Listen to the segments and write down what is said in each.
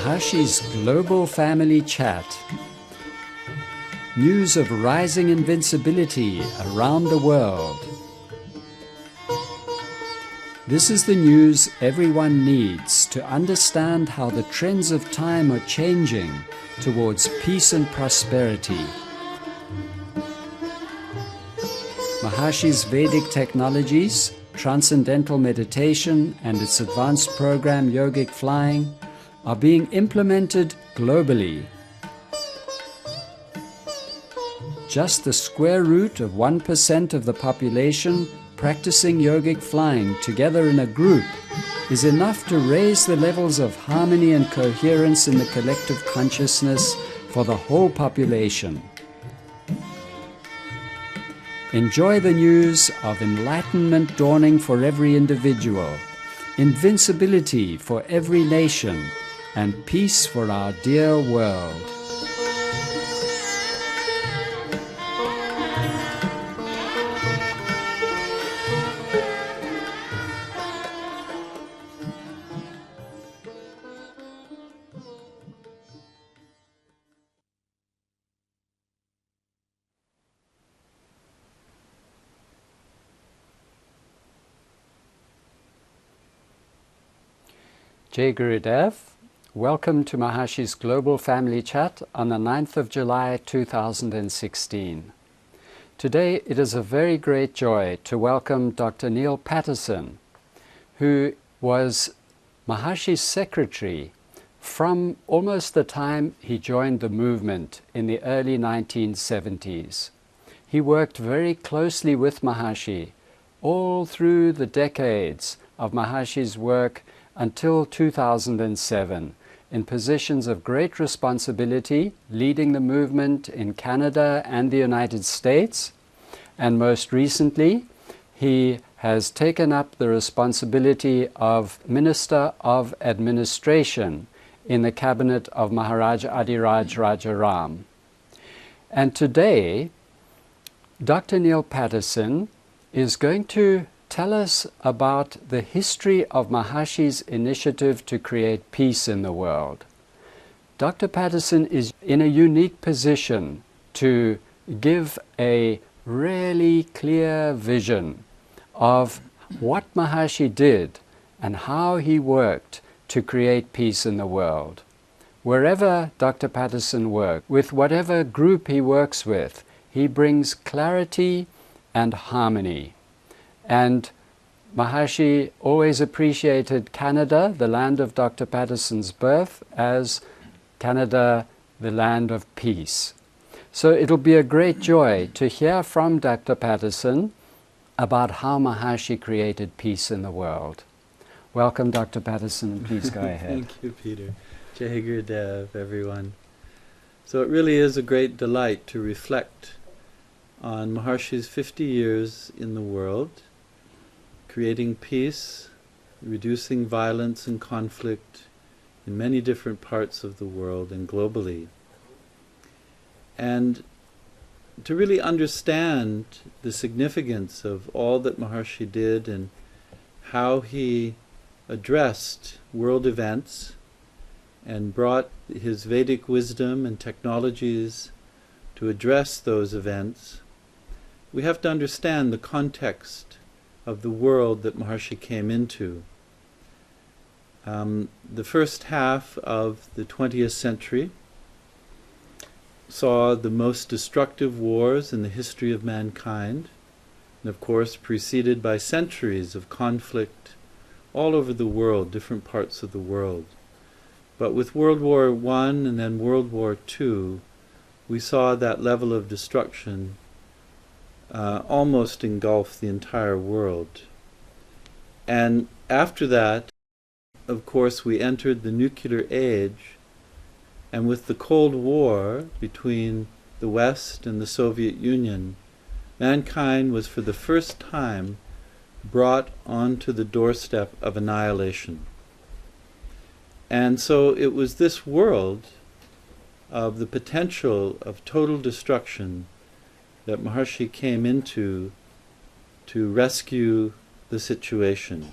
Maharishi's Global Family Chat. News of rising invincibility around the world. This is the news everyone needs to understand how the trends of time are changing towards peace and prosperity. Maharishi's Vedic technologies, transcendental meditation and its advanced program Yogic Flying are being implemented globally. Just the square root of 1% of the population practicing yogic flying together in a group is enough to raise the levels of harmony and coherence in the collective consciousness for the whole population. Enjoy the news of enlightenment dawning for every individual, invincibility for every nation, and peace for our dear world. Jai Gurudev, welcome to Maharishi's Global Family Chat on the 9th of July 2016. Today it is a very great joy to welcome Dr. Neil Patterson, who was Maharishi's secretary from almost the time he joined the movement in the early 1970s. He worked very closely with Maharishi all through the decades of Maharishi's work until 2007, in positions of great responsibility, leading the movement in Canada and the United States. And most recently, he has taken up the responsibility of Minister of Administration in the cabinet of Maharaja Adhiraj Rajaram. And today, Dr. Neil Patterson is going to tell us about the history of Maharishi's initiative to create peace in the world. Dr. Patterson is in a unique position to give a really clear vision of what Maharishi did and how he worked to create peace in the world. Wherever Dr. Patterson works, with whatever group he works with, he brings clarity and harmony. And Maharishi always appreciated Canada, the land of Dr. Patterson's birth, as Canada, the land of peace. So it'll be a great joy to hear from Dr. Patterson about how Maharishi created peace in the world. Welcome, Dr. Patterson. Please go ahead. Thank you, Peter. Jai Gurudev, everyone. So it really is a great delight to reflect on Maharishi's 50 years in the world, creating peace, reducing violence and conflict in many different parts of the world and globally. And to really understand the significance of all that Maharishi did and how he addressed world events and brought his Vedic wisdom and technologies to address those events, we have to understand the context of the world that Maharishi came into. The first half of the 20th century saw the most destructive wars in the history of mankind, and of course preceded by centuries of conflict all over the world, different parts of the world. But with World War I and then World War II, we saw that level of destruction almost engulf the entire world. And after that, of course, we entered the nuclear age, and with the Cold War between the West and the Soviet Union, mankind was for the first time brought onto the doorstep of annihilation. And so it was this world of the potential of total destruction that Maharishi came into to rescue the situation.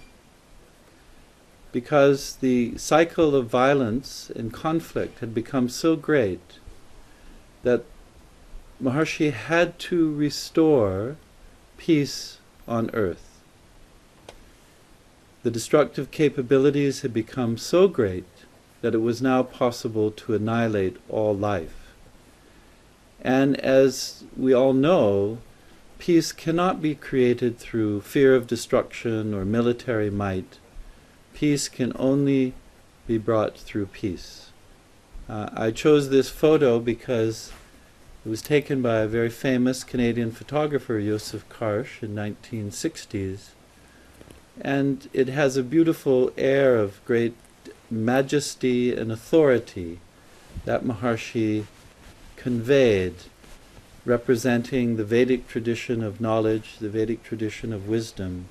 because the cycle of violence and conflict had become so great that Maharishi had to restore peace on earth. The destructive capabilities had become so great that it was now possible to annihilate all life. And as we all know, peace cannot be created through fear of destruction or military might. Peace can only be brought through peace. I chose this photo because it was taken by a very famous Canadian photographer, Joseph Karsh, in 1960s. And it has a beautiful air of great majesty and authority that Maharishi conveyed, representing the Vedic tradition of knowledge, the Vedic tradition of wisdom,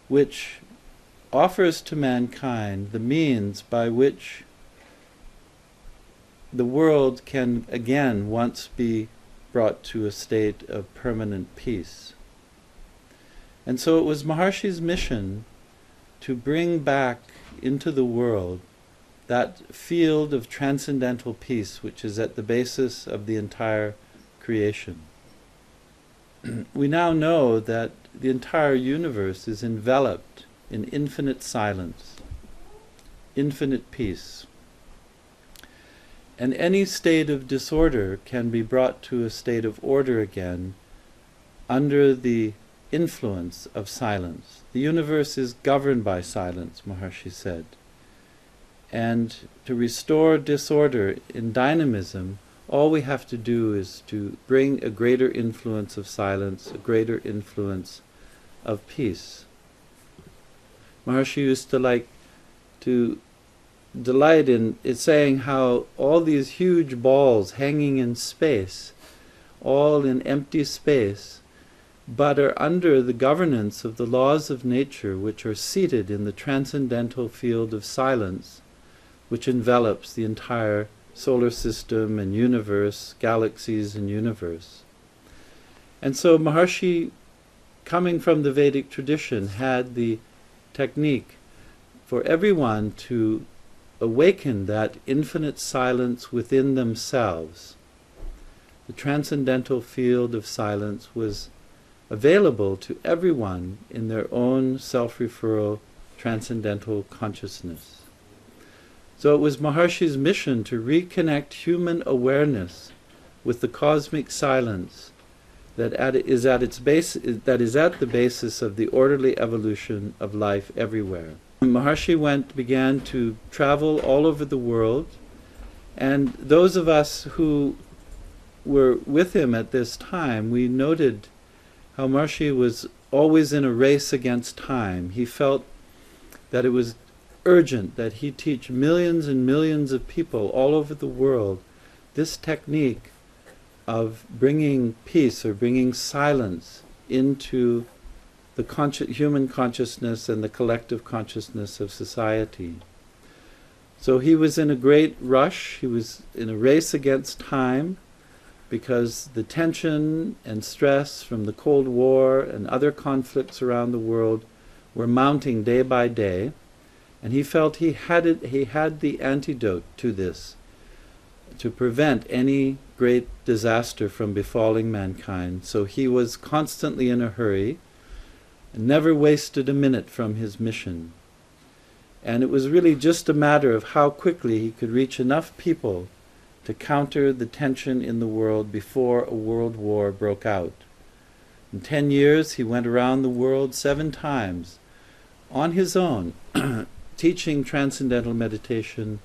which offers to mankind the means by which the world can again once be brought to a state of permanent peace. And so it was Maharishi's mission to bring back into the world that field of transcendental peace which is at the basis of the entire creation. We now know that the entire universe is enveloped in infinite silence, infinite peace. And any state of disorder can be brought to a state of order again under the influence of silence. The universe is governed by silence, Maharishi said. And to restore disorder in dynamism, all we have to do is to bring a greater influence of silence, a greater influence of peace. Maharishi used to like to delight in saying how all these huge balls hanging in space, all in empty space, but are under the governance of the laws of nature which are seated in the transcendental field of silence, which envelops the entire solar system and universe, galaxies and universe. And so Maharishi, coming from the Vedic tradition, had the technique for everyone to awaken that infinite silence within themselves. The transcendental field of silence was available to everyone in their own self-referral transcendental consciousness. So it was Maharishi's mission to reconnect human awareness with the cosmic silence that is at the basis of the orderly evolution of life everywhere. Maharishi began to travel all over the world, and those of us who were with him at this time, we noted how Maharishi was always in a race against time. He felt that it was urgent that he teach millions and millions of people all over the world this technique of bringing peace or bringing silence into the human consciousness and the collective consciousness of society. So he was in a great rush, he was in a race against time, because the tension and stress from the Cold War and other conflicts around the world were mounting day by day, and he felt he had the antidote to this, to prevent any great disaster from befalling mankind. So he was constantly in a hurry, and never wasted a minute from his mission. And it was really just a matter of how quickly he could reach enough people to counter the tension in the world before a world war broke out. In 10 years, he went around the world 7 times on his own, teaching transcendental meditation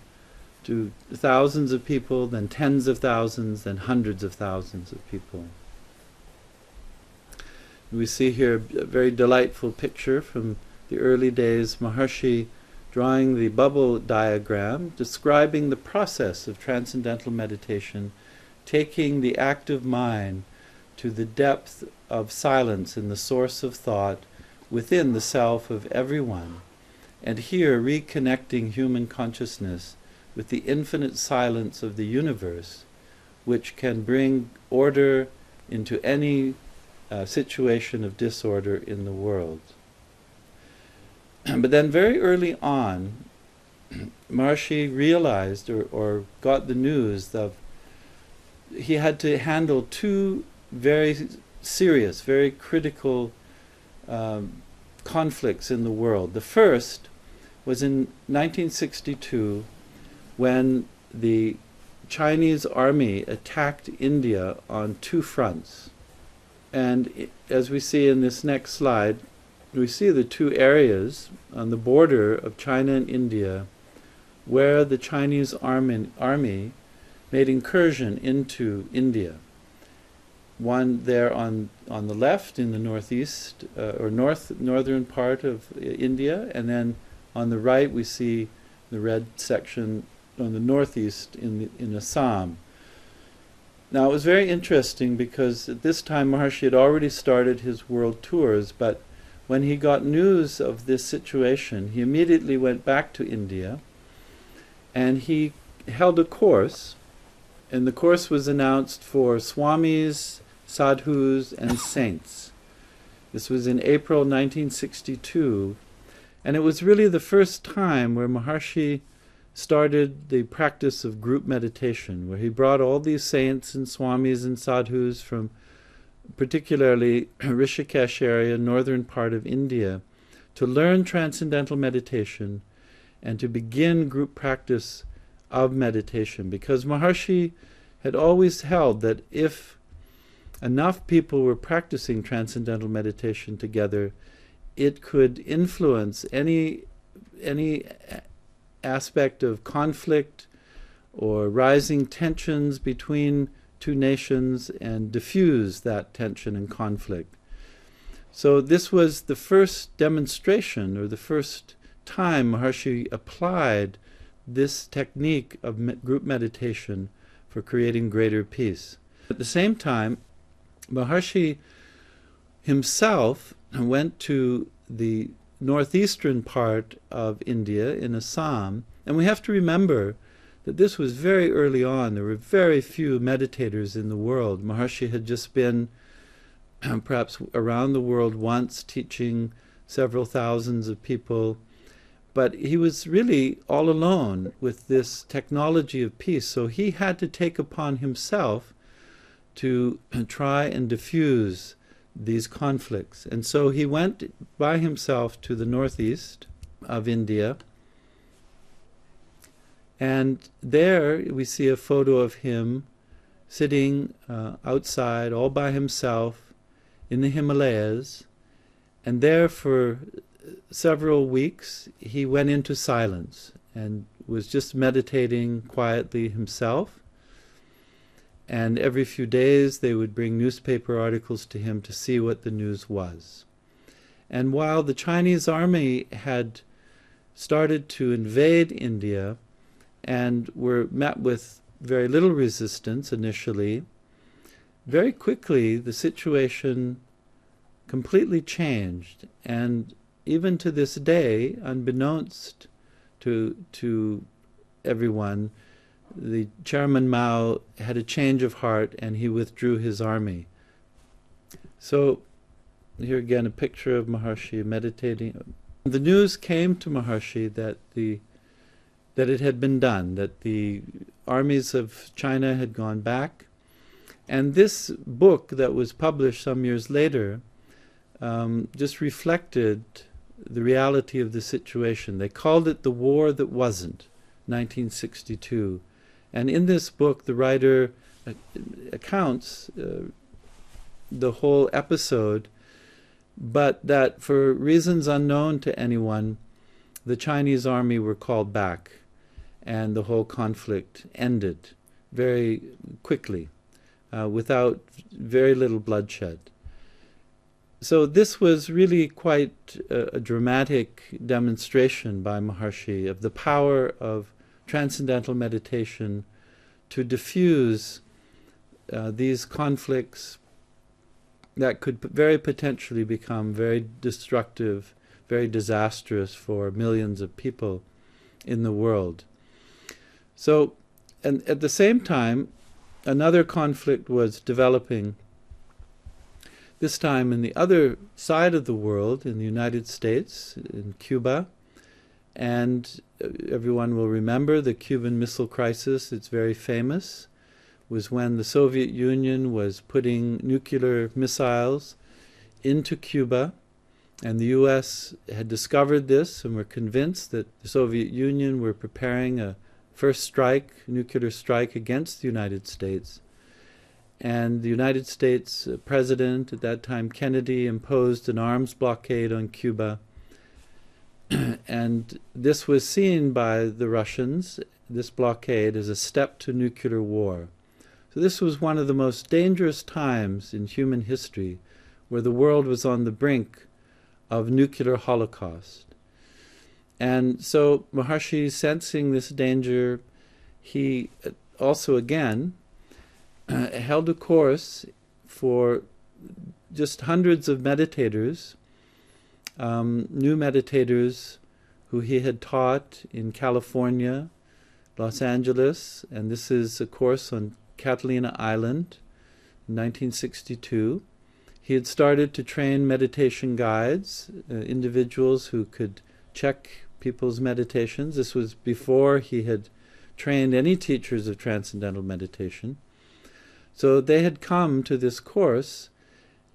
to thousands of people, then tens of thousands, then hundreds of thousands of people. We see here a very delightful picture from the early days, Maharishi drawing the bubble diagram, describing the process of transcendental meditation, taking the active mind to the depth of silence in the source of thought within the self of everyone, and here reconnecting human consciousness with the infinite silence of the universe, which can bring order into any situation of disorder in the world. But then very early on, Maharishi realized or got the news of he had to handle two very serious, very critical conflicts in the world. The first was in 1962 when the Chinese army attacked India on two fronts. And as we see in this next slide, we see the two areas on the border of China and India where the Chinese army made incursion into India. One there on the left in the northeast or northern part of India, and then on the right we see the red section on the northeast in Assam. Now it was very interesting because at this time Maharishi had already started his world tours, but when he got news of this situation, he immediately went back to India and he held a course, and the course was announced for swamis, sadhus, and saints. This was in April 1962, and it was really the first time where Maharishi started the practice of group meditation, where he brought all these saints and swamis and sadhus from particularly Rishikesh area, northern part of India, to learn transcendental meditation and to begin group practice of meditation. Because Maharishi had always held that if enough people were practicing transcendental meditation together, it could influence any aspect of conflict or rising tensions between two nations and diffuse that tension and conflict. So this was the first demonstration, or the first time Maharishi applied this technique of group meditation for creating greater peace. At the same time, Maharishi himself went to the northeastern part of India in Assam, and we have to remember that this was very early on. There were very few meditators in the world. Maharishi had just been perhaps around the world once, teaching several thousands of people, but he was really all alone with this technology of peace, so he had to take upon himself to try and diffuse these conflicts. And so he went by himself to the northeast of India, and there we see a photo of him sitting outside all by himself in the Himalayas, and there for several weeks he went into silence and was just meditating quietly himself. And every few days they would bring newspaper articles to him to see what the news was. And while the Chinese army had started to invade India and were met with very little resistance initially, very quickly the situation completely changed. And even to this day, unbeknownst to everyone, the Chairman Mao had a change of heart and he withdrew his army. So here again a picture of Maharishi meditating. The news came to Maharishi that it had been done, that the armies of China had gone back. And this book that was published some years later just reflected the reality of the situation. They called it The War That Wasn't, 1962. And in this book, the writer accounts the whole episode, but that for reasons unknown to anyone, the Chinese army were called back, and the whole conflict ended very quickly, without very little bloodshed. So this was really quite a dramatic demonstration by Maharishi of the power of transcendental meditation to diffuse these conflicts that could very potentially become very destructive, very disastrous for millions of people in the world. So, and at the same time, another conflict was developing. this time in the other side of the world, in the United States, in Cuba. And everyone will remember the Cuban Missile Crisis. It's very famous. It was when the Soviet Union was putting nuclear missiles into Cuba, and the U.S. had discovered this and were convinced that the Soviet Union were preparing a first strike, nuclear strike against the United States. And the United States President at that time, Kennedy, imposed an arms blockade on Cuba. And this was seen by the Russians, this blockade, as a step to nuclear war. So this was one of the most dangerous times in human history, where the world was on the brink of nuclear holocaust. And so Maharishi, sensing this danger, he also again held a course for just hundreds of meditators, new meditators who he had taught in California, Los Angeles, and this is a course on Catalina Island in 1962. He had started to train meditation guides, individuals who could check people's meditations. This was before he had trained any teachers of transcendental meditation. So they had come to this course,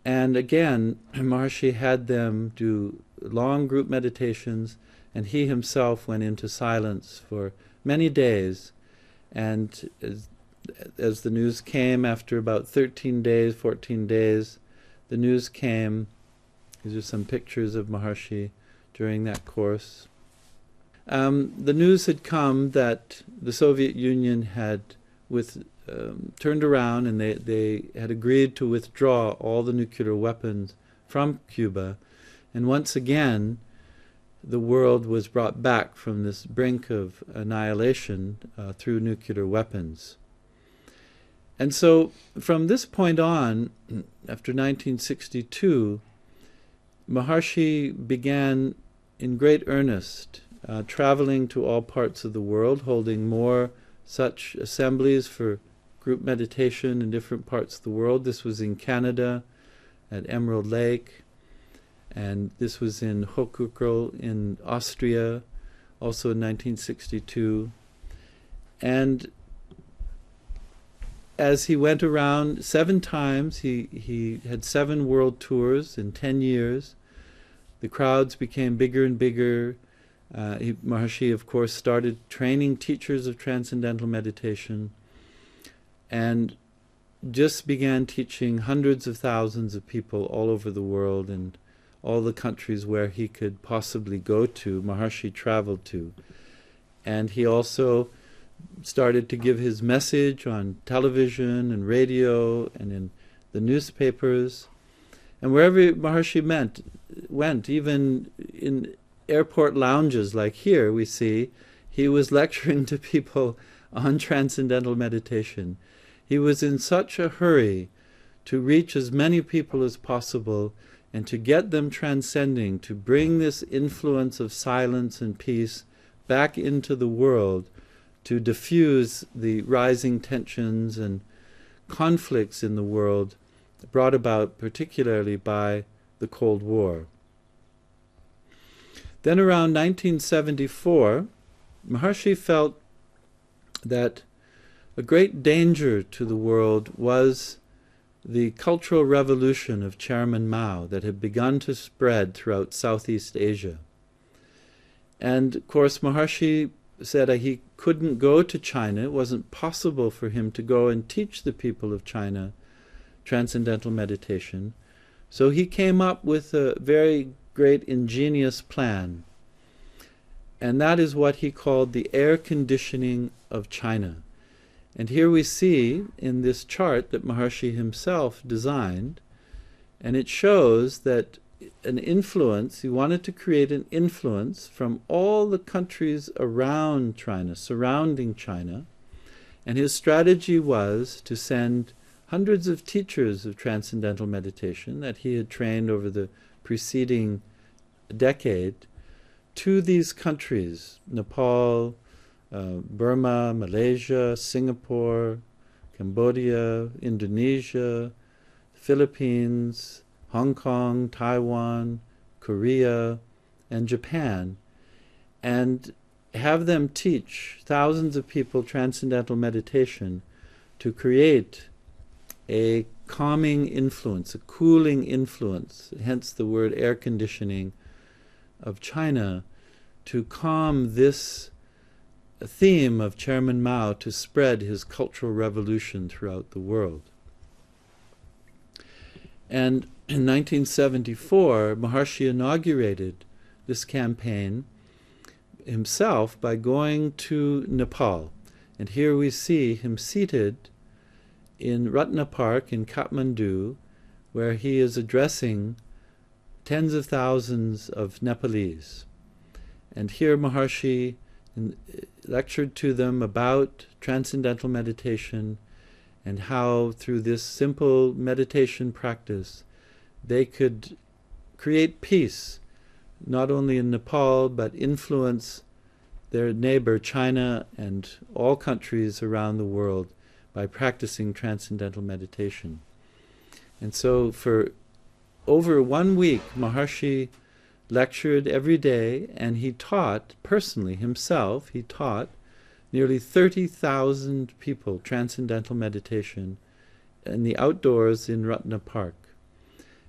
and again, Maharishi had them do long group meditations, and he himself went into silence for many days. And as the news came after about 13 days, 14 days, the news came. These are some pictures of Maharishi during that course. The news had come that the Soviet Union had turned around, and they had agreed to withdraw all the nuclear weapons from Cuba. And once again, the world was brought back from this brink of annihilation through nuclear weapons. And so from this point on, after 1962, Maharishi began in great earnest traveling to all parts of the world, holding more such assemblies for group meditation in different parts of the world. This was in Canada, at Emerald Lake, and this was in Hochkirch in Austria, also in 1962. And as he went around 7 times, he had 7 world tours in 10 years. The crowds became bigger and bigger. Maharishi, of course, started training teachers of transcendental meditation and just began teaching hundreds of thousands of people all over the world, and all the countries where he could possibly go to, Maharishi traveled to. And he also started to give his message on television and radio and in the newspapers. And wherever Maharishi went, even in airport lounges like here we see, he was lecturing to people on transcendental meditation. He was in such a hurry to reach as many people as possible and to get them transcending, to bring this influence of silence and peace back into the world, to diffuse the rising tensions and conflicts in the world brought about particularly by the Cold War. Then around 1974, Maharishi felt that a great danger to the world was the Cultural Revolution of Chairman Mao that had begun to spread throughout Southeast Asia. And of course Maharishi said he couldn't go to China. It wasn't possible for him to go and teach the people of China transcendental meditation. So he came up with a very great ingenious plan. And that is what he called the air conditioning of China. And here we see in this chart that Maharishi himself designed, and it shows that an influence, he wanted to create an influence from all the countries around China, surrounding China, and his strategy was to send hundreds of teachers of transcendental meditation that he had trained over the preceding decade to these countries, Nepal, Burma, Malaysia, Singapore, Cambodia, Indonesia, Philippines, Hong Kong, Taiwan, Korea, and Japan, and have them teach thousands of people transcendental meditation to create a calming influence, a cooling influence, hence the word air conditioning of China, to calm this theme of Chairman Mao to spread his cultural revolution throughout the world. And in 1974, Maharishi inaugurated this campaign himself by going to Nepal. And here we see him seated in Ratna Park in Kathmandu, where he is addressing tens of thousands of Nepalese. And here Maharishi lectured to them about transcendental meditation and how through this simple meditation practice they could create peace, not only in Nepal, but influence their neighbor China and all countries around the world by practicing transcendental meditation. And so for over 1 week, Maharishi lectured every day, and he taught personally himself, he taught nearly 30,000 people transcendental meditation in the outdoors in Ratna Park.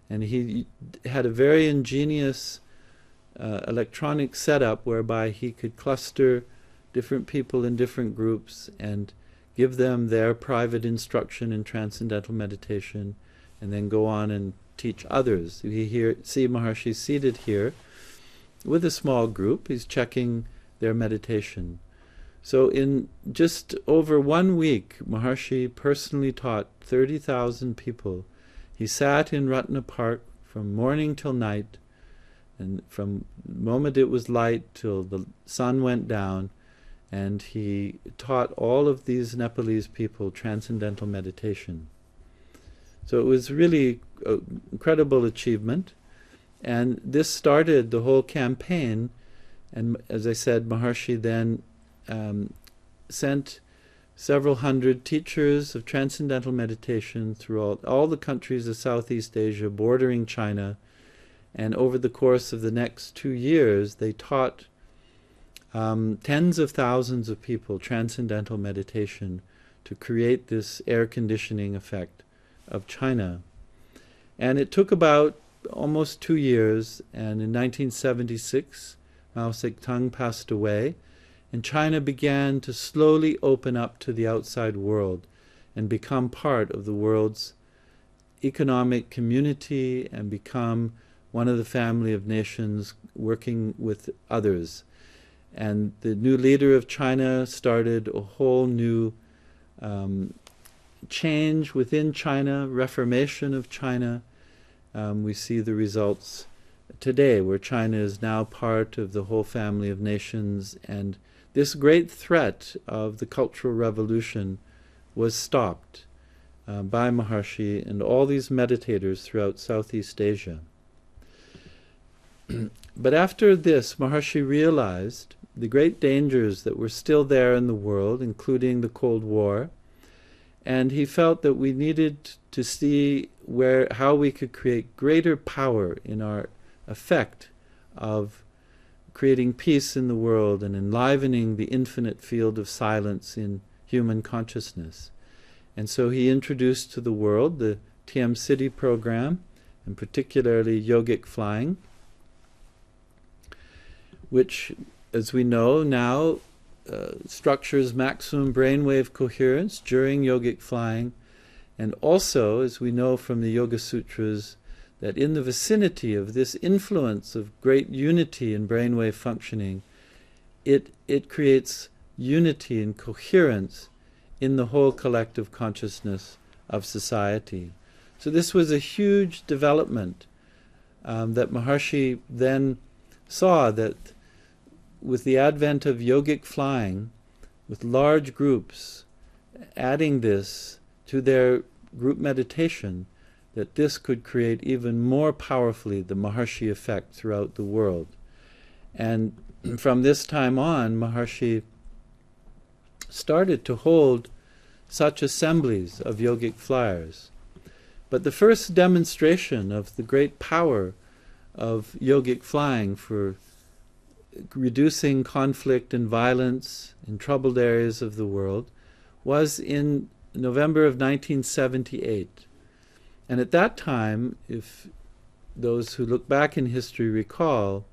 And he had a very ingenious electronic setup whereby he could cluster different people in different groups and give them their private instruction in transcendental meditation, and then go on and teach others. You see Maharishi seated here with a small group. He's checking their meditation. So in just over 1 week, Maharishi personally taught 30,000 people. He sat in Ratna Park from morning till night, and from the moment it was light till the sun went down, and he taught all of these Nepalese people transcendental meditation. So it was really an incredible achievement, and this started the whole campaign. And as I said, Maharishi then sent several hundred teachers of transcendental meditation throughout all the countries of Southeast Asia bordering China, and over the course of the next 2 years they taught tens of thousands of people transcendental meditation to create this air conditioning effect of China. And it took about almost 2 years, and in 1976 Mao Zedong passed away, and China began to slowly open up to the outside world and become part of the world's economic community and become one of the family of nations working with others. And the new leader of China started a whole new change within China, reformation of China. We see the results today, where China is now part of the whole family of nations, and this great threat of the Cultural Revolution was stopped by Maharishi and all these meditators throughout Southeast Asia. But after this, Maharishi realized the great dangers that were still there in the world, including the Cold War, and he felt that we needed to see how we could create greater power in our effect of creating peace in the world and enlivening the infinite field of silence in human consciousness. And so he introduced to the world the TM City program, and particularly yogic flying, which, as we know now, structures maximum brainwave coherence during yogic flying, and also, as we know from the Yoga Sutras, that in the vicinity of this influence of great unity in brainwave functioning, it creates unity and coherence in the whole collective consciousness of society. So this was a huge development that Maharishi then saw, that with the advent of yogic flying, with large groups adding this to their group meditation, that this could create even more powerfully the Maharishi effect throughout the world. And from this time on, Maharishi started to hold such assemblies of yogic flyers. But the first demonstration of the great power of yogic flying for reducing conflict and violence in troubled areas of the world was in November of 1978. And at that time, if those who look back in history recall,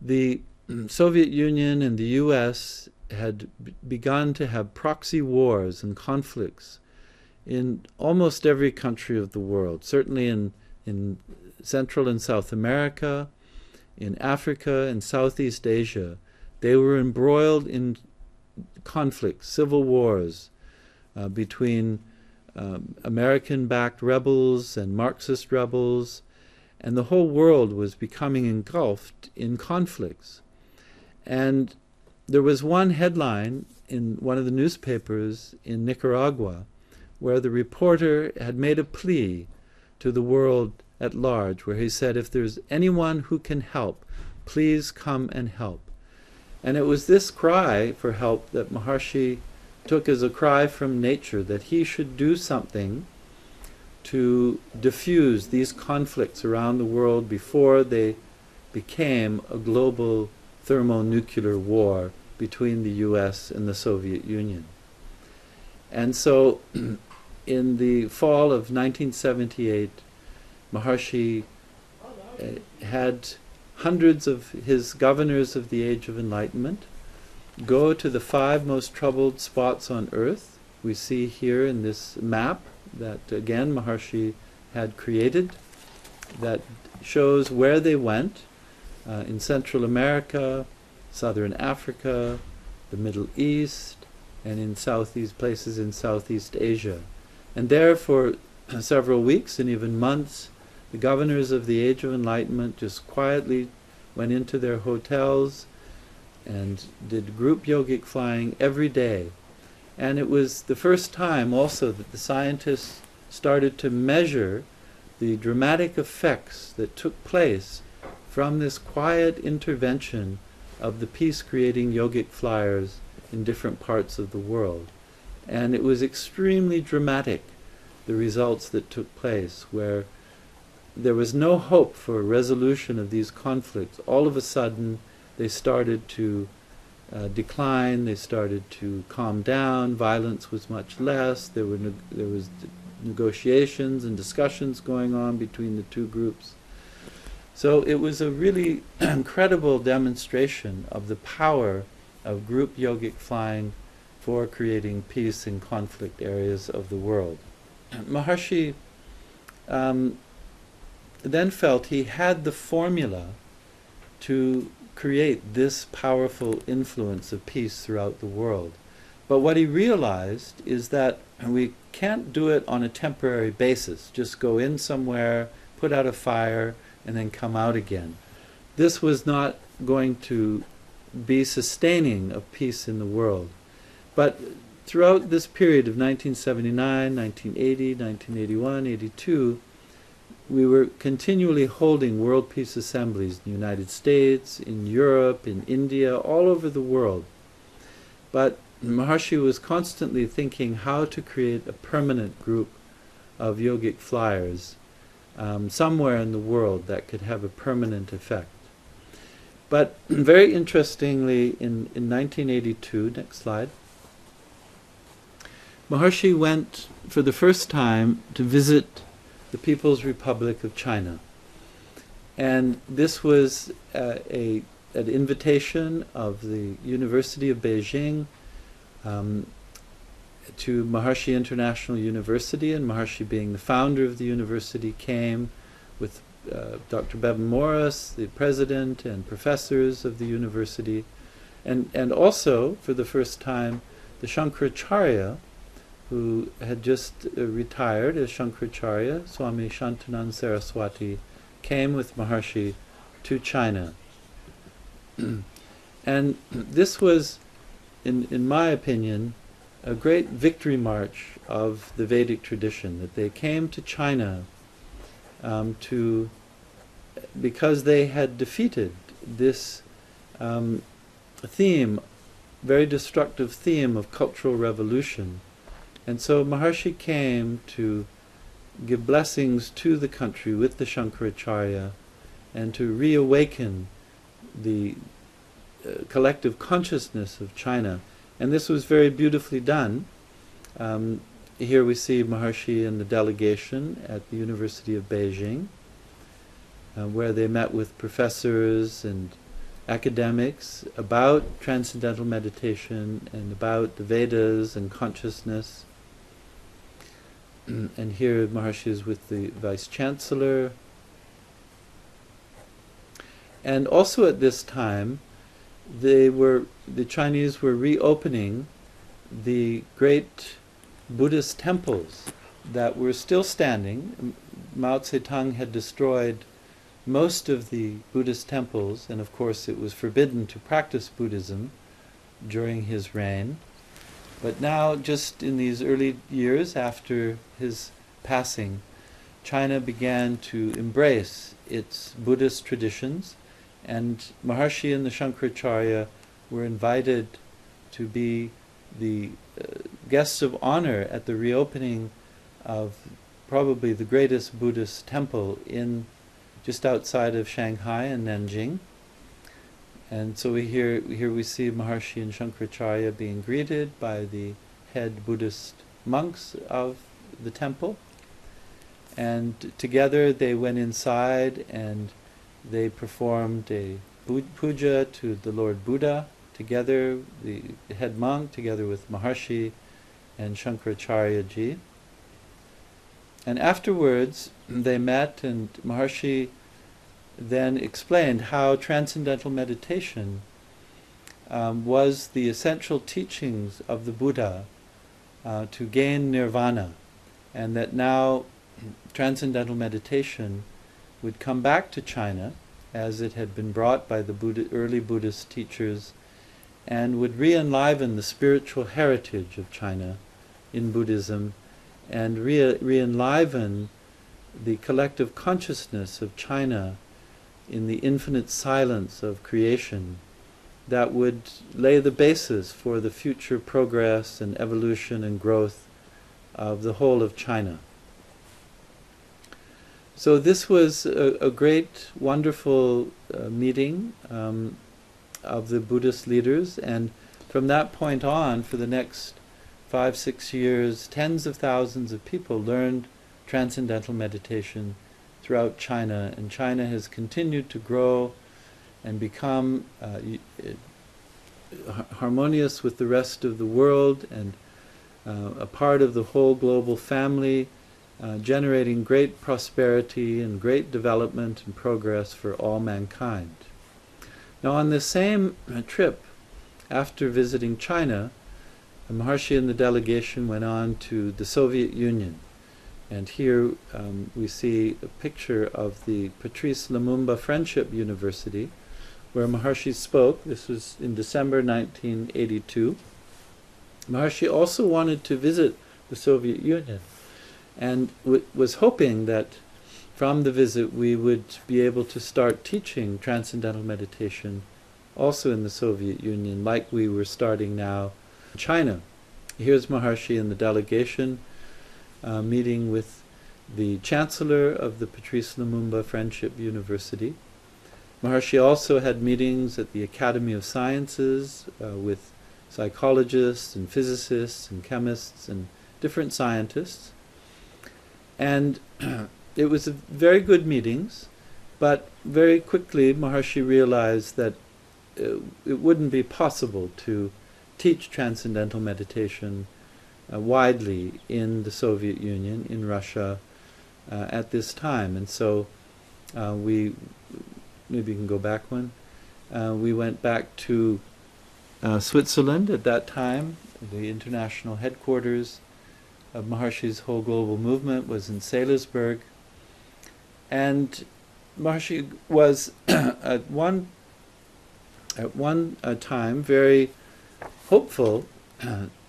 the Soviet Union and the US had begun to have proxy wars and conflicts in almost every country of the world, certainly in Central and South America, in Africa and Southeast Asia. They were embroiled in conflicts, civil wars between American-backed rebels and Marxist rebels, and the whole world was becoming engulfed in conflicts. And there was one headline in one of the newspapers in Nicaragua where the reporter had made a plea to the world at large, where he said, if there's anyone who can help, please come and help. And it was this cry for help that Maharishi took as a cry from nature, that he should do something to diffuse these conflicts around the world before they became a global thermonuclear war between the US and the Soviet Union. And so in the fall of 1978, Maharishi had hundreds of his governors of the Age of Enlightenment go to the 5 most troubled spots on earth. We see here in this map that, again, Maharishi had created, that shows where they went in Central America, Southern Africa, the Middle East, and in places in Southeast Asia. And there for several weeks and even months, the governors of the Age of Enlightenment just quietly went into their hotels and did group yogic flying every day. And it was the first time also that the scientists started to measure the dramatic effects that took place from this quiet intervention of the peace-creating yogic flyers in different parts of the world. And it was extremely dramatic, the results that took place, where there was no hope for a resolution of these conflicts. All of a sudden, they started to decline, they started to calm down, violence was much less, there was negotiations and discussions going on between the two groups. So it was a really incredible demonstration of the power of group yogic flying for creating peace in conflict areas of the world. Maharishi then felt he had the formula to create this powerful influence of peace throughout the world. But what he realized is that we can't do it on a temporary basis, just go in somewhere, put out a fire, and then come out again. This was not going to be sustaining of peace in the world. But throughout this period of 1979, 1980, 1981, 82, we were continually holding World Peace Assemblies in the United States, in Europe, in India, all over the world. But Maharishi was constantly thinking how to create a permanent group of yogic flyers somewhere in the world that could have a permanent effect. But very interestingly, in 1982, next slide, Maharishi went for the first time to visit the People's Republic of China. And this was an invitation of the University of Beijing to Maharishi International University, and Maharishi, being the founder of the university, came with Dr. Bevan Morris, the president, and professors of the university, and also, for the first time, the Shankaracharya, who had just retired as Shankaracharya, Swami Shantananda Saraswati, came with Maharishi to China. And this was, in my opinion, a great victory march of the Vedic tradition, that they came to China because they had defeated this theme, very destructive theme of cultural revolution. And so Maharishi came to give blessings to the country with the Shankaracharya and to reawaken the collective consciousness of China. And this was very beautifully done. Here we see Maharishi and the delegation at the University of Beijing, where they met with professors and academics about transcendental meditation and about the Vedas and consciousness. And here Maharishi is with the Vice Chancellor. And also at this time, the Chinese were reopening the great Buddhist temples that were still standing. Mao Zedong had destroyed most of the Buddhist temples, and of course it was forbidden to practice Buddhism during his reign. But now, just in these early years after his passing, China began to embrace its Buddhist traditions, and Maharishi and the Shankaracharya were invited to be the guests of honor at the reopening of probably the greatest Buddhist temple in just outside of Shanghai in Nanjing. And so here we see Maharishi and Shankaracharya being greeted by the head Buddhist monks of the temple. And together they went inside and they performed a puja to the Lord Buddha, together, the head monk, together with Maharishi and Shankaracharya ji. And afterwards they met, and Maharishi then explained how transcendental meditation was the essential teachings of the Buddha to gain nirvana, and that now transcendental meditation would come back to China as it had been brought by the early Buddhist teachers, and would re-enliven the spiritual heritage of China in Buddhism, and re-enliven the collective consciousness of China in the infinite silence of creation that would lay the basis for the future progress and evolution and growth of the whole of China. So this was a great, wonderful meeting of the Buddhist leaders, and from that point on, for the next 5-6 years, tens of thousands of people learned transcendental meditation throughout China, and China has continued to grow and become harmonious with the rest of the world, and a part of the whole global family, generating great prosperity and great development and progress for all mankind. Now on this same trip, after visiting China, Maharishi and the delegation went on to the Soviet Union. And here we see a picture of the Patrice Lumumba Friendship University, where Maharishi spoke. This was in December 1982. Maharishi also wanted to visit the Soviet Union, and was hoping that from the visit we would be able to start teaching transcendental meditation also in the Soviet Union, like we were starting now in China. Here's Maharishi and the delegation meeting with the Chancellor of the Patrice Lumumba Friendship University. Maharishi also had meetings at the Academy of Sciences with psychologists and physicists and chemists and different scientists. And it was very good meetings, but very quickly Maharishi realized that it wouldn't be possible to teach transcendental meditation widely in the Soviet Union, in Russia, at this time. And so maybe you can go back one. We went back to Switzerland at that time. The international headquarters of Maharishi's whole global movement was in Salisbury. And Maharishi was at one time very hopeful,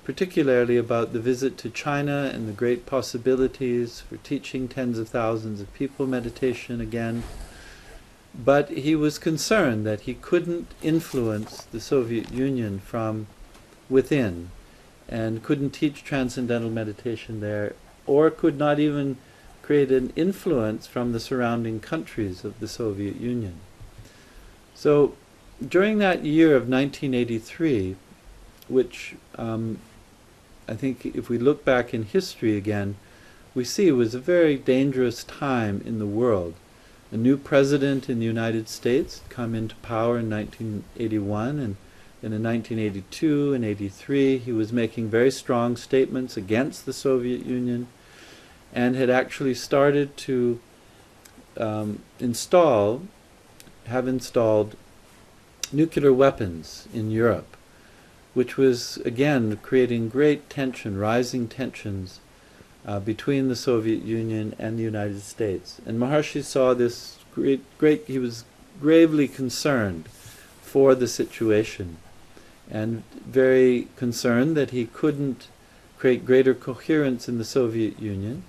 particularly about the visit to China and the great possibilities for teaching tens of thousands of people meditation again. But he was concerned that he couldn't influence the Soviet Union from within, and couldn't teach transcendental meditation there, or could not even create an influence from the surrounding countries of the Soviet Union. So during that year of 1983, which I think if we look back in history again, we see it was a very dangerous time in the world. A new president in the United States had come into power in 1981, and in 1982 and 83 he was making very strong statements against the Soviet Union and had actually started to have installed nuclear weapons in Europe, which was again creating great tension, rising tensions between the Soviet Union and the United States. And Maharishi saw this he was gravely concerned for the situation and very concerned that he couldn't create greater coherence in the Soviet Union.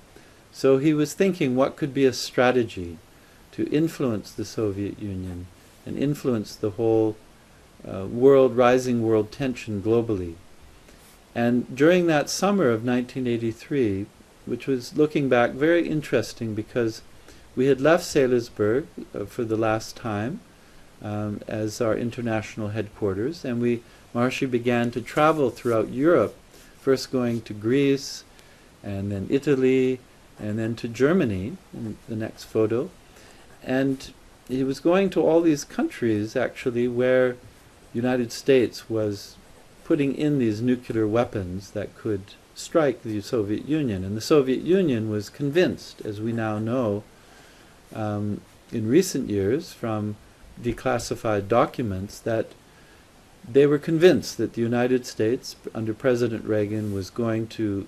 So he was thinking what could be a strategy to influence the Soviet Union and influence the whole rising world tension globally. And during that summer of 1983, which was, looking back, very interesting because we had left Salisbury for the last time as our international headquarters, and Maharishi began to travel throughout Europe, first going to Greece, and then Italy, and then to Germany, in the next photo. And he was going to all these countries, actually, where the United States was putting in these nuclear weapons that could strike the Soviet Union. And the Soviet Union was convinced, as we now know, in recent years from declassified documents, that they were convinced that the United States, under President Reagan, was going to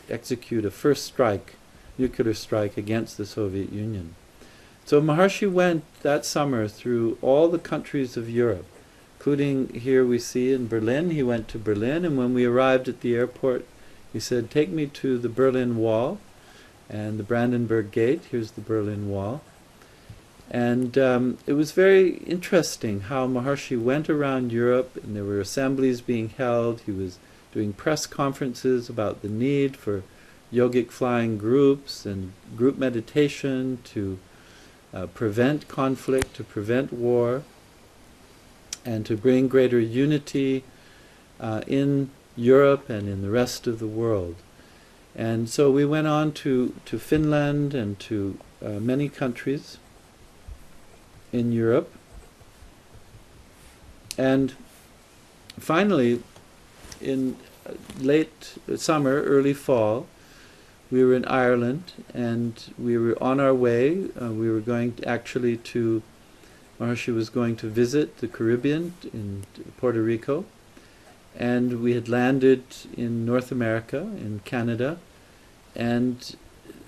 execute a first strike, nuclear strike, against the Soviet Union. So Maharishi went that summer through all the countries of Europe, including here we see in Berlin. He went to Berlin, and when we arrived at the airport, he said, "Take me to the Berlin Wall and the Brandenburg Gate." Here's the Berlin Wall. And it was very interesting how Maharishi went around Europe, and there were assemblies being held. He was doing press conferences about the need for yogic flying groups and group meditation to prevent conflict, to prevent war, and to bring greater unity in Europe and in the rest of the world. And so we went on to Finland and to many countries in Europe. And finally, in late summer, early fall, we were in Ireland, and we were on our way. We were going Maharishi was going to visit the Caribbean in Puerto Rico, and we had landed in North America, in Canada, and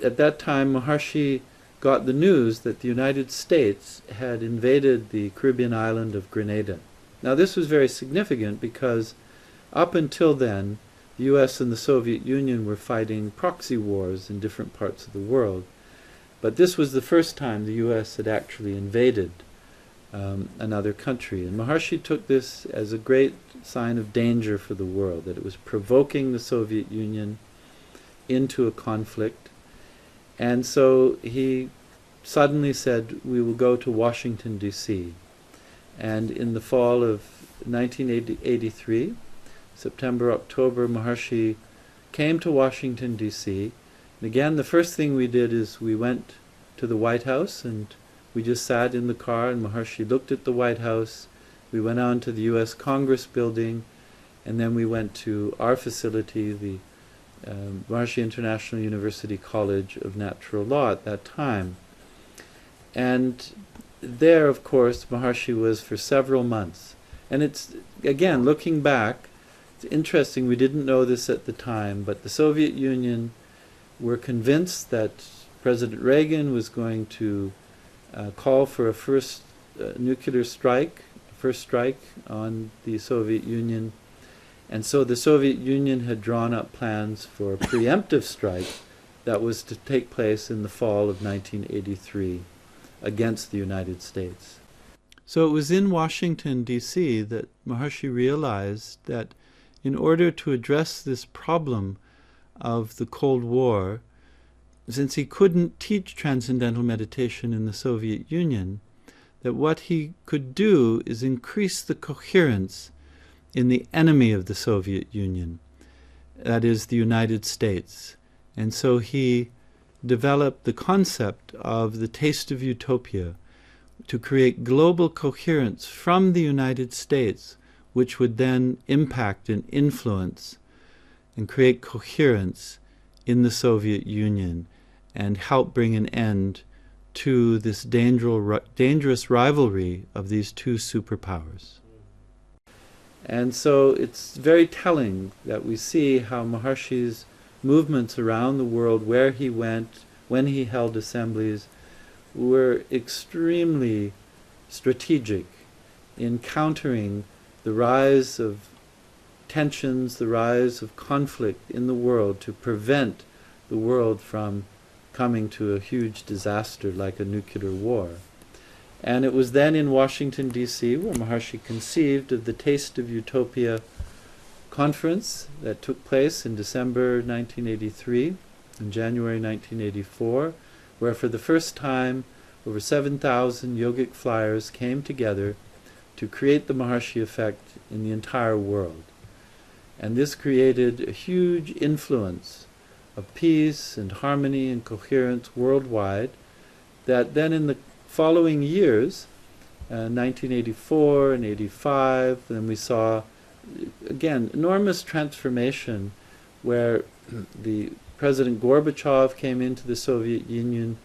at that time Maharishi got the news that the United States had invaded the Caribbean island of Grenada. Now this was very significant because up until then the US and the Soviet Union were fighting proxy wars in different parts of the world, but this was the first time the US had actually invaded another country. And Maharishi took this as a great sign of danger for the world, that it was provoking the Soviet Union into a conflict. And so he suddenly said, "We will go to Washington, D.C." And in the fall of 1983, September, October, Maharishi came to Washington, D.C. And again, the first thing we did is we went to the White House, and we just sat in the car, and Maharishi looked at the White House. We went on to the U.S. Congress building, and then we went to our facility, the Maharishi International University College of Natural Law at that time. And there, of course, Maharishi was for several months. And it's, again, looking back, it's interesting, we didn't know this at the time, but the Soviet Union were convinced that President Reagan was going to call for a first nuclear strike, first strike on the Soviet Union. And so the Soviet Union had drawn up plans for a preemptive strike that was to take place in the fall of 1983 against the United States. So it was in Washington, D.C. that Maharishi realized that in order to address this problem of the Cold War, since he couldn't teach transcendental meditation in the Soviet Union, that what he could do is increase the coherence in the enemy of the Soviet Union, that is, the United States. And so he developed the concept of the taste of utopia to create global coherence from the United States, which would then impact and influence and create coherence in the Soviet Union and help bring an end to this dangerous rivalry of these two superpowers. And so it's very telling that we see how Maharishi's movements around the world, where he went, when he held assemblies, were extremely strategic in countering the rise of tensions, the rise of conflict in the world, to prevent the world from coming to a huge disaster like a nuclear war. And it was then in Washington, D.C., where Maharishi conceived of the Taste of Utopia conference that took place in December 1983 and January 1984, where for the first time over 7,000 yogic flyers came together to create the Maharishi effect in the entire world. And this created a huge influence of peace and harmony and coherence worldwide, that then in the following years, 1984 and 85, then we saw, again, enormous transformation where the President Gorbachev came into the Soviet Union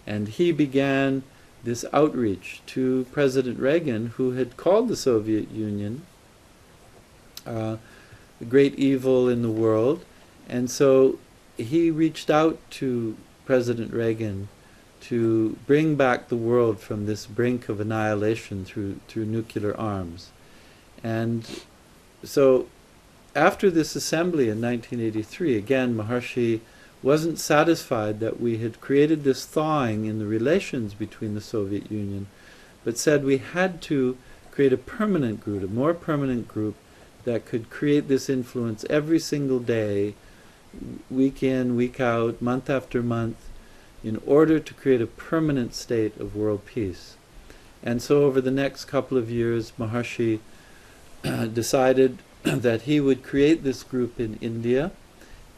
and he began this outreach to President Reagan, who had called the Soviet Union the great evil in the world. And so he reached out to President Reagan to bring back the world from this brink of annihilation through nuclear arms. And so after this assembly in 1983, again, Maharishi wasn't satisfied that we had created this thawing in the relations between the Soviet Union, but said we had to create a permanent group, a more permanent group that could create this influence every single day, week in, week out, month after month, in order to create a permanent state of world peace. And so over the next couple of years, Maharishi decided that he would create this group in India,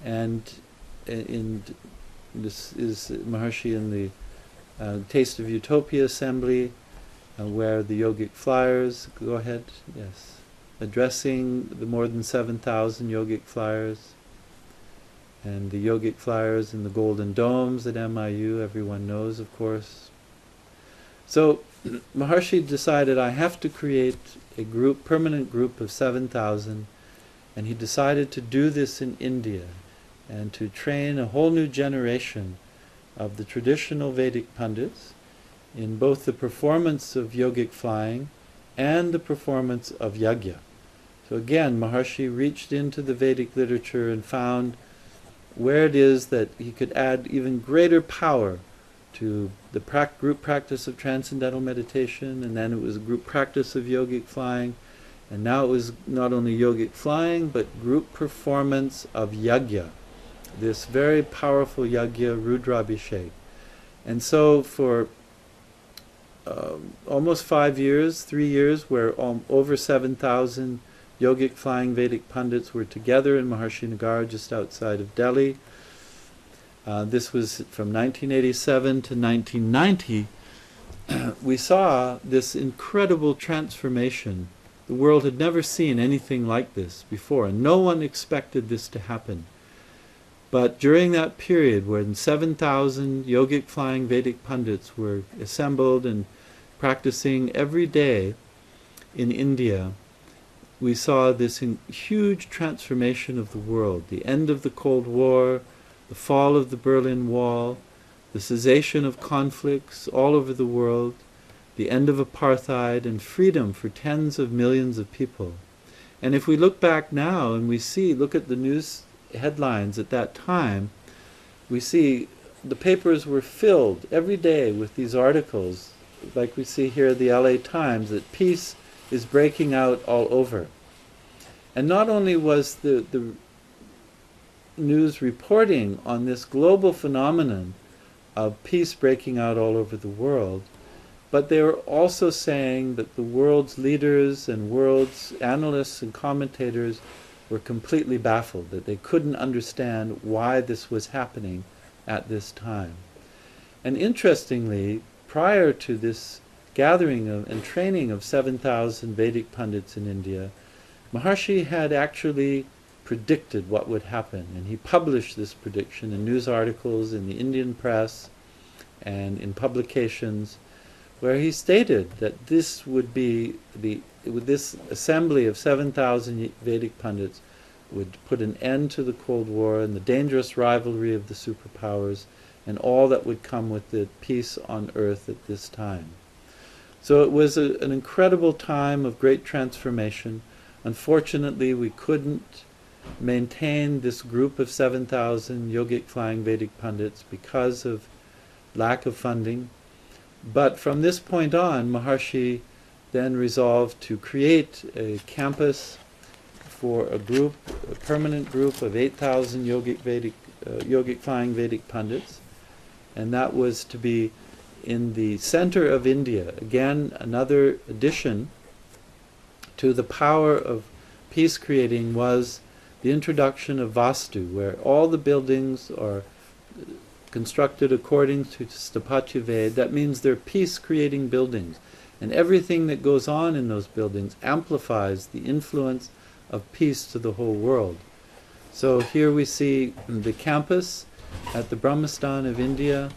and this is Maharishi in the Taste of Utopia Assembly, where the yogic flyers, go ahead, yes, addressing the more than 7,000 yogic flyers, and the yogic flyers in the golden domes at MIU, everyone knows, of course. So Maharishi decided, I have to create a group, permanent group of 7,000, and he decided to do this in India and to train a whole new generation of the traditional Vedic Pandits in both the performance of yogic flying and the performance of yajna. So again, Maharishi reached into the Vedic literature and found where it is that he could add even greater power to the group practice of transcendental meditation, and then it was group practice of yogic flying, and now it was not only yogic flying, but group performance of yajna, this very powerful yajna, Rudrabhishek. And so for almost 5 years, 3 years, where over 7,000 yogic flying Vedic Pandits were together in Maharishi Nagar, just outside of Delhi. This was from 1987 to 1990. We saw this incredible transformation. The world had never seen anything like this before, and no one expected this to happen. But during that period, when 7,000 yogic flying Vedic Pandits were assembled and practicing every day in India, we saw this huge transformation of the world, the end of the Cold War, the fall of the Berlin Wall, the cessation of conflicts all over the world, the end of apartheid, and freedom for tens of millions of people. And if we look back now and we see, look at the news headlines at that time, we see the papers were filled every day with these articles, like we see here at the LA Times, that peace is breaking out all over. And not only was the news reporting on this global phenomenon of peace breaking out all over the world, but they were also saying that the world's leaders and world's analysts and commentators were completely baffled, that they couldn't understand why this was happening at this time. And interestingly, prior to this gathering and training of 7,000 Vedic pundits in India, Maharishi had actually predicted what would happen, and he published this prediction in news articles in the Indian press and in publications, where he stated that this would be this assembly of 7,000 Vedic pundits would put an end to the Cold War and the dangerous rivalry of the superpowers and all that would come with the peace on earth at this time. So it was an incredible time of great transformation. Unfortunately, we couldn't maintain this group of 7,000 yogic flying Vedic pundits because of lack of funding. But from this point on, Maharishi then resolved to create a campus for a permanent group of 8,000 yogic flying Vedic pundits, and that was to be in the center of India. Again, another addition to the power of peace creating was the introduction of Vastu, where all the buildings are constructed according to Sthapatya Veda. That means they're peace-creating buildings, and everything that goes on in those buildings amplifies the influence of peace to the whole world. So here we see the campus at the Brahmastan of India,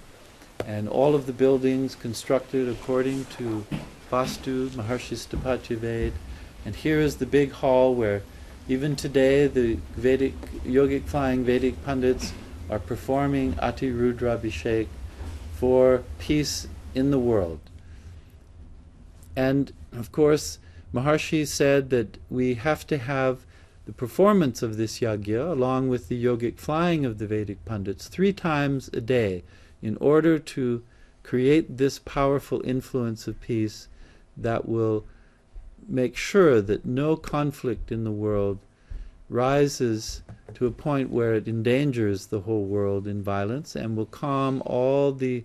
and all of the buildings constructed according to Vastu, Maharishi Sthapatya Veda. And here is the big hall where even today the yogic flying Vedic pundits are performing Ati Rudra Abhishek for peace in the world. And of course, Maharishi said that we have to have the performance of this yagya along with the yogic flying of the Vedic pundits 3 times a day in order to create this powerful influence of peace that will make sure that no conflict in the world rises to a point where it endangers the whole world in violence, and will calm all the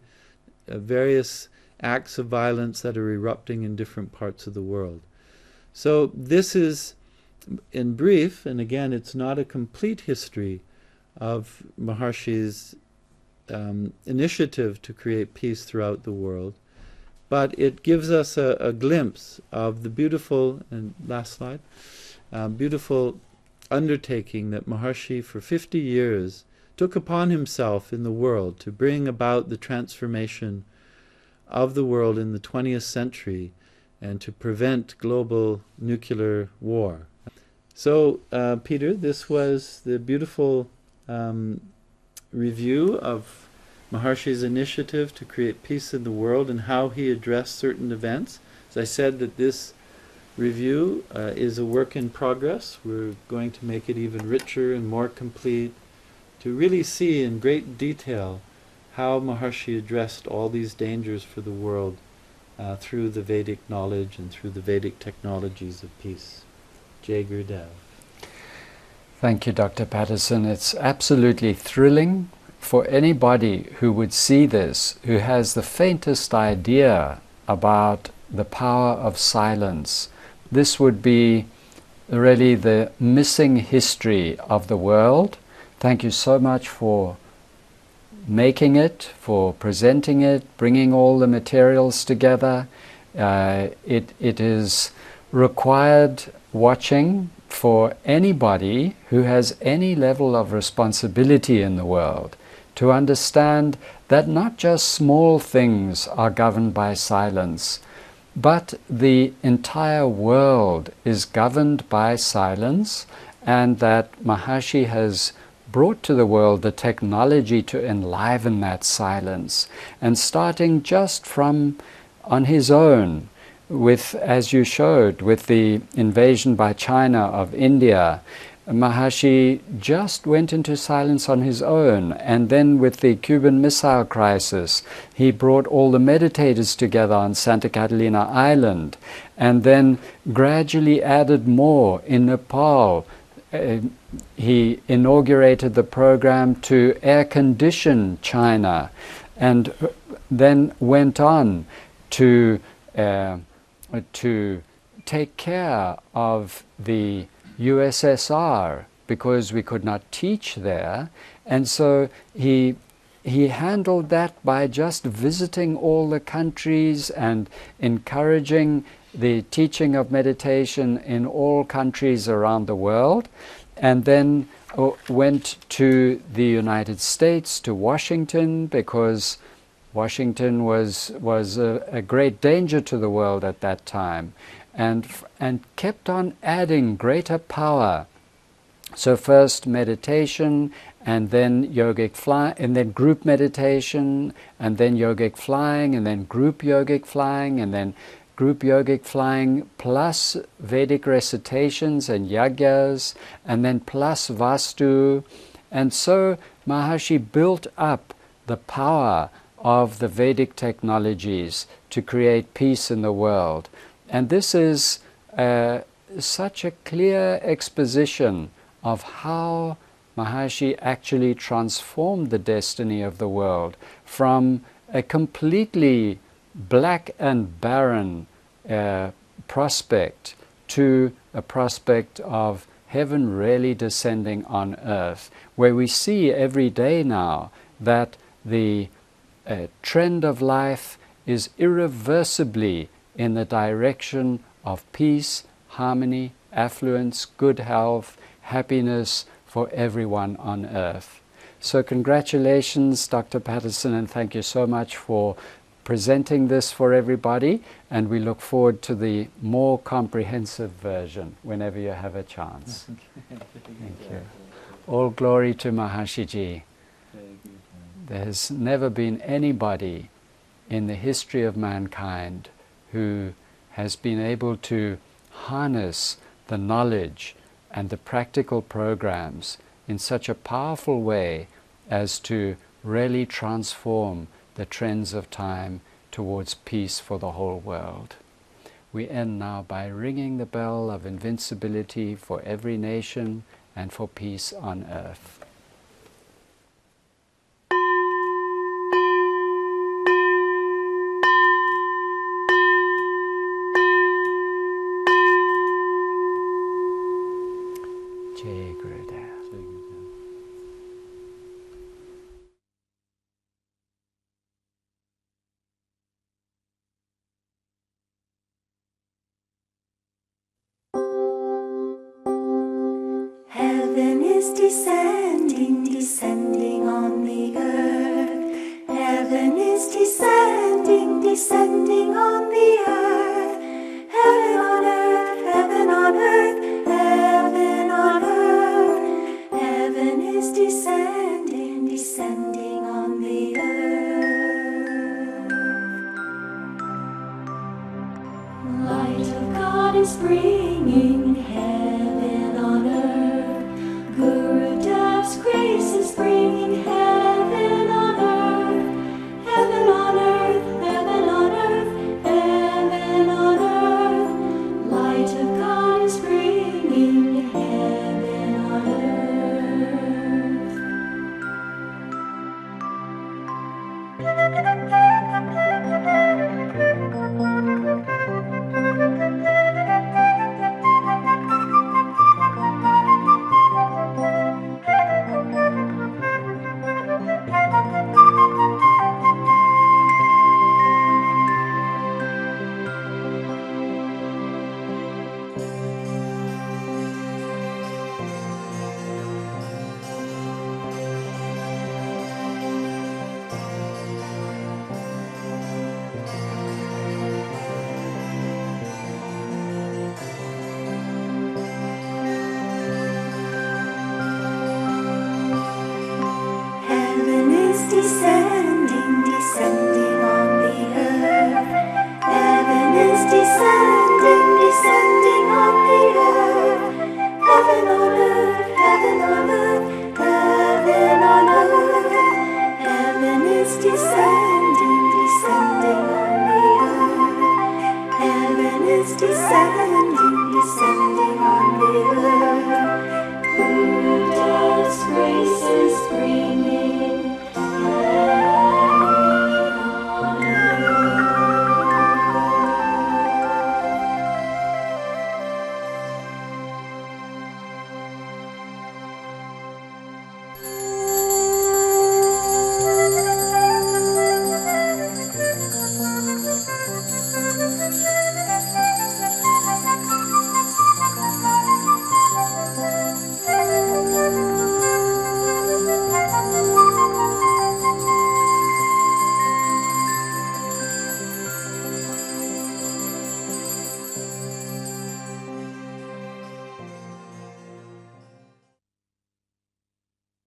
various acts of violence that are erupting in different parts of the world. So this is, in brief, and again it's not a complete history of Maharishi's initiative to create peace throughout the world, but it gives us a glimpse of the beautiful, and last slide, beautiful undertaking that Maharishi for 50 years took upon himself in the world to bring about the transformation of the world in the 20th century and to prevent global nuclear war. So, Peter, this was the beautiful review of Maharishi's initiative to create peace in the world and how he addressed certain events. As I said, that this review is a work in progress. We're going to make it even richer and more complete to really see in great detail how Maharishi addressed all these dangers for the world through the Vedic knowledge and through the Vedic technologies of peace. Jai Gurudev. Thank you, Dr. Patterson. It's absolutely thrilling for anybody who would see this, who has the faintest idea about the power of silence. This would be really the missing history of the world. Thank you so much for making it, for presenting it, bringing all the materials together. It is required watching for anybody who has any level of responsibility in the world to understand that not just small things are governed by silence, but the entire world is governed by silence, and that Maharishi has brought to the world the technology to enliven that silence. And starting just from on his own, with, as you showed, with the invasion by China of India, Maharishi just went into silence on his own, and then with the Cuban Missile Crisis, he brought all the meditators together on Santa Catalina Island, and then gradually added more in Nepal, he inaugurated the program to air condition China, and then went on to take care of the USSR, because we could not teach there. And so he handled that by just visiting all the countries and encouraging the teaching of meditation in all countries around the world, and then went to the United States, to Washington, because Washington was a great danger to the world at that time, and kept on adding greater power. So first meditation, and then yogic flying, and then group meditation, and then yogic flying, and then group yogic flying, and then group yogic flying plus Vedic recitations and yagyas, and then plus Vastu. And so Maharishi built up the power of the Vedic technologies to create peace in the world. And this is such a clear exposition of how Maharishi actually transformed the destiny of the world from a completely black and barren prospect to a prospect of heaven really descending on earth, where we see every day now that the trend of life is irreversibly in the direction of peace, harmony, affluence, good health, happiness for everyone on earth. So congratulations, Dr. Patterson, and thank you so much for presenting this for everybody, and we look forward to the more comprehensive version whenever you have a chance. Thank you. All glory to Maharishi Ji. There's never been anybody in the history of mankind who has been able to harness the knowledge and the practical programs in such a powerful way as to really transform the trends of time towards peace for the whole world. We end now by ringing the bell of invincibility for every nation and for peace on earth. Jai Gurudev. Heaven is descending, descending on the earth. Heaven is descending, descending on the earth. Heaven on earth, heaven on earth, heaven on earth. Heaven is descending, descending on the earth. Light of God is bringing heaven.